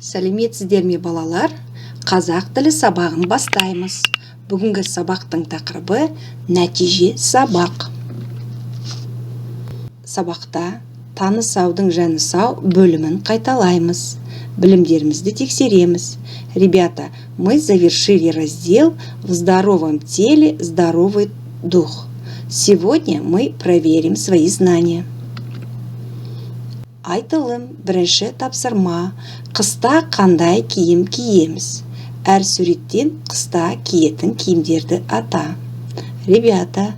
Сәлеметсіздер ме балалар? Қазақ тілі сабағын бастаймыз. Бүгінгі сабақтың тақырыбы нәтиже сабақ. Сабақта танысаудың жаны сау бөлімін қайталаймыз. Білімдерімізді тексереміз. Ребята, мы завершили раздел «В здоровом теле здоровый дух». Сегодня мы проверим свои знания. Айтылым, бірінші тапсырма. Қыста қандай киім киеміз? Әр суреттен қыста киетін киімдерді ата. Ребята,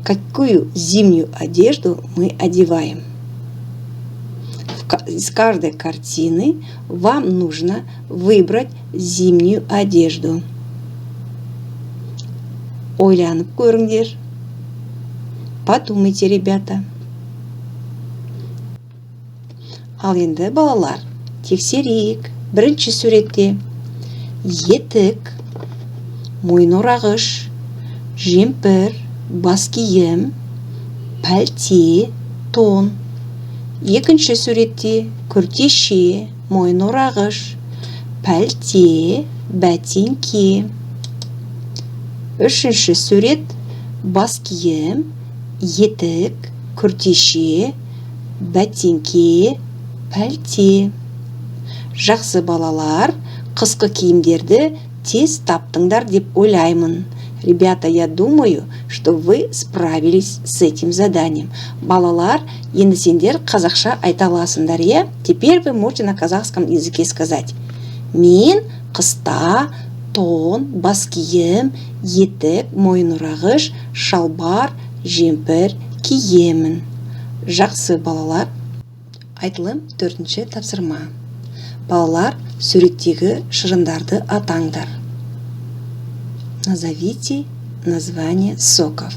какую зимнюю одежду мы одеваем? Из каждой картины вам нужно выбрать зимнюю одежду. Ойланып көріңдер. Подумайте, ребята. Ал енді балалар, тексерейік. Бірінші суретте етік, мойынорағыш, жемпір, бас киім, пәлте, тон. Екінші суретте күртеше, мойынорағыш, пәлте, бәтеңке. Үшінші сурет бас киім, етік, күртеше, бәтеңке, пәлте. Жақсы балалар, қысқы киімдерді тез таптыңдар деп ойлаймын. Ребята, я думаю, что вы справились с этим заданием. Балалар, енді сендер қазақша айта аласыңдар, е? Теперь вы можете на казахском языке сказать: мен қыста тон, бас киім, етік, мойынорағыш, шалбар, жемпір киемін. Жақсы балалар. Айтылым, төртінші тапсырма. Балалар, суреттегі шырындарды атаңдар. Назовите название соков.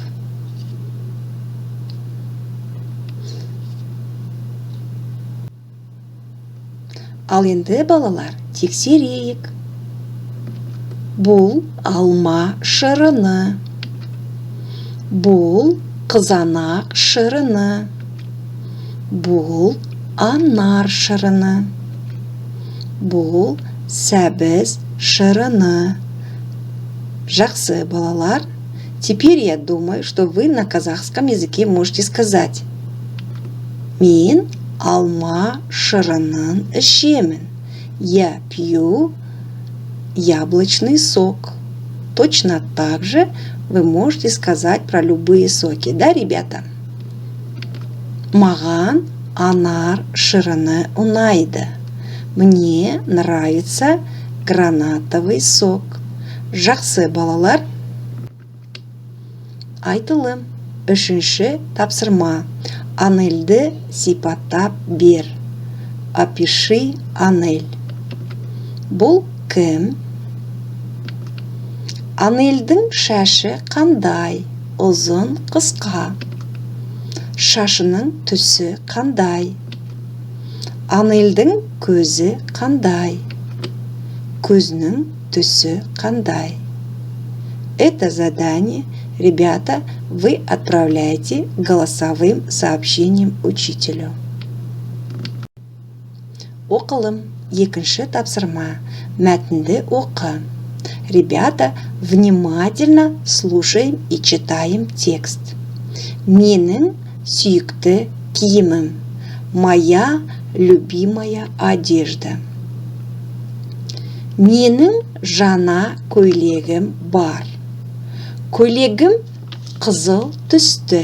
Ал енді балалар, тексерейік. Бұл алма шырыны. Бұл қызанақ шырыны. Бұл анар шырыны. Бұл сәбіз шырыны. Жақсы балалар. Теперь я думаю, что вы на казахском языке можете сказать: мен алма шырынын ішемін. Я пью яблочный сок. Точно так же вы можете сказать про любые соки, да, ребята? Маған анар шырыны ұнайды. Мне нравится гранатовый сок. Жақсы балалар. Айтылым, үшінші тапсырма. Анельді сипаттап бер. Опиши Анель. Бұл кім? Анельдің шашы қандай? Ұзын, қысқа. Шашының түсі қандай? Анельдің көзі қандай? Көзінің түсі қандай? Это задание, ребята, вы отправляете голосовым сообщением учителю. Оқылым, екінші тапсырма. Мәтінді оқы. Ребята, внимательно слушаем и читаем текст. Менің сүйікті киімім. Моя любимая одежда. Менің жаңа көйлегім бар. Көйлегім қызыл түсті.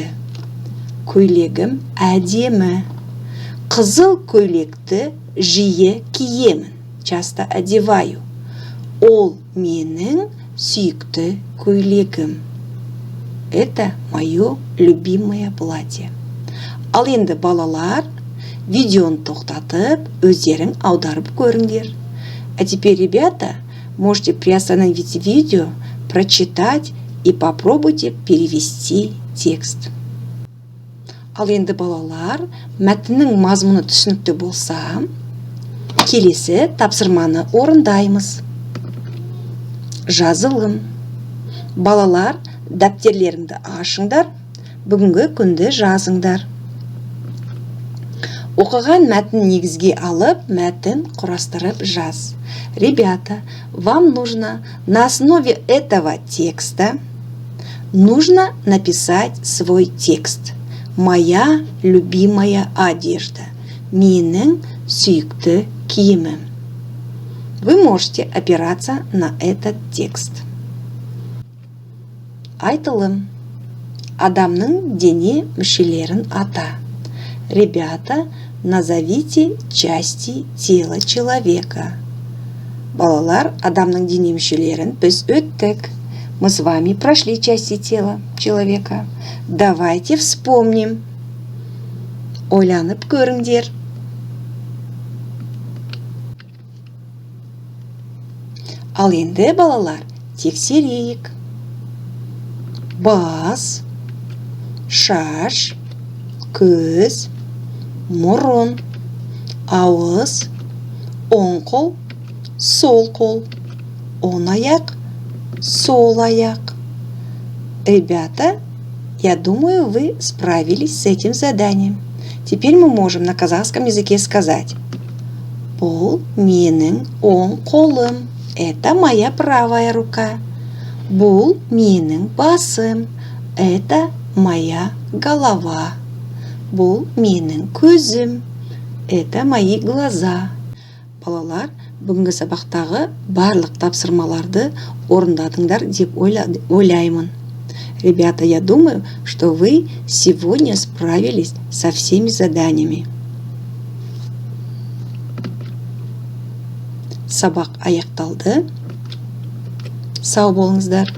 Көйлегім әдемі. Қызыл көйлекті жиі киемін. Часто одеваю. Ол менің сүйікті көйлегім. Это мое любимое платье. Ал енді балалар, видеоны тоқтатып, өздерің аударып көріңдер. А теперь, ребята, можете приостановить видео, прочитать и попробуйте перевести текст. Ал енді балалар, мәтіннің мазмұны түсінікті болса, келесі тапсырманы орындаймыз. Жазылым. Балалар, дәптерлеріңді ашыңдар, бүгінгі күнді жазыңдар. Оқыған мәтін негізге алып, мәтін құрастырып жаз. Ребята, вам нужно на основе этого текста написать свой текст. Моя любимая одежда. Менің сүйікті киімім. Вы можете опираться на этот текст. Айтылым. Адамның дене мүшелерін ата. Ребята, назовите части тела человека. Балалар, адамның дене мүшелерін біз өттік. Мы с вами прошли части тела человека. Давайте вспомним. Ойланып көріңдер. Ал енді, балалар, тексерейік. Бас, шаш, көз, мұрын, ауыз, оң қол, сол қол, оң аяқ, сол аяқ. Ребята, я думаю, вы справились с этим заданием. Теперь мы можем на казахском языке сказать: бұл менің оң қолым. Это моя правая рука. Бұл менің басым. Это моя голова. Бұл менің көзім. Это мои глаза. Балалар, бүгінгі сабақтағы барлық тапсырмаларды орындадыңдар деп ойлаймын. Ребята, я думаю, что вы сегодня справились со всеми заданиями. Сабақ аяқталды. Сау болыңыздар.